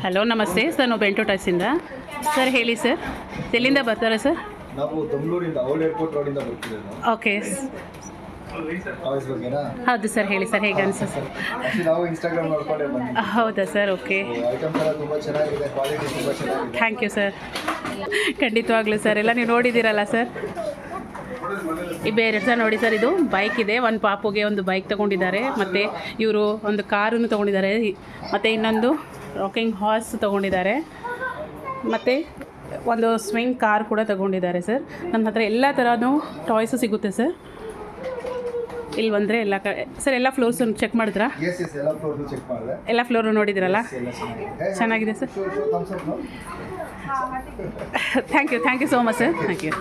Hello ನಮಸ್ತೆ sir, ನಾವು ಬೆಂಟೋ ಟಾಯ್ಸಿಂದ. Sir ಹೇಳಿ ಸರ್, ಎಲ್ಲಿಂದ ಬರ್ತಾರೆ ಸರ್? ನಾವು ಬೆಂಗಳೂರಿಂದ ಓಲ್ಡ್ ಏರ್ಪೋರ್ಟ್ ರೋಡಿಂದ ಬರ್ತಿದ್ದೇವೆ. Okay, toys ಬಗ್ಗೆನಾ? ಹೌದು ಸರ್, ಹೇಳಿ ಸರ್, ಹೇಗೆ ಅನಿಸುತ್ತೆ ಸರ್? ಆ್ಯಕ್ಚುಲಿ ನಾವು ಇನ್ಸ್ಟಾಗ್ರಾಮ್ ನೋಡ್ಕೊಂಡೆ ಬಂದ್ವಿ. ಹೌದಾ ಸರ್? ಓಕೆ, ಐಟಮ್ಸ್ ಎಲ್ಲ ತುಂಬ ಚೆನ್ನಾಗಿದೆ, ಕ್ವಾಲಿಟಿ ತುಂಬ ಚೆನ್ನಾಗಿದೆ. Thank you sir. ಖಂಡಿತವಾಗ್ಲೂ ಸರ್, ಎಲ್ಲ ನೀವು ನೋಡಿದ್ದೀರಲ್ಲ ಸರ್. ಈ ಬೇರೆ ಸರ್ ನೋಡಿ ಸರ್, ಇದು ಬೈಕ್ ಇದೆ. ಒಂದು ಪಾಪುಗೆ ಒಂದು ಬೈಕ್ ತೊಗೊಂಡಿದ್ದಾರೆ, ಮತ್ತು ಇವರು ಒಂದು ಕಾರನ್ನು ತೊಗೊಂಡಿದ್ದಾರೆ, ಮತ್ತು ಇನ್ನೊಂದು ರಾಕಿಂಗ್ ಹಾರ್ಸ್ ತೊಗೊಂಡಿದ್ದಾರೆ, ಮತ್ತು ಒಂದು ಸ್ವಿಂಗ್ ಕಾರ್ ಕೂಡ ತೊಗೊಂಡಿದ್ದಾರೆ ಸರ್. ನಮ್ಮ ಹತ್ರ ಎಲ್ಲ ಥರನೂ ಟಾಯ್ಸು ಸಿಗುತ್ತೆ ಸರ್. ಇಲ್ಲಿ ಬಂದರೆ ಎಲ್ಲ ಸರ್, ಎಲ್ಲ ಫ್ಲೋರ್ಸ್ ಚೆಕ್ ಮಾಡಿದ್ರಾ? ಎಸ್ ಎಲ್ಲ ಫ್ಲೋರ್ನು ಚೆಕ್ ಮಾಡಿದೆ. ಎಲ್ಲ ಫ್ಲೋರು ನೋಡಿದಿರಲ್ಲ? ಚೆನ್ನಾಗಿದೆ ಸರ್. Thank you so much sir. Thank you.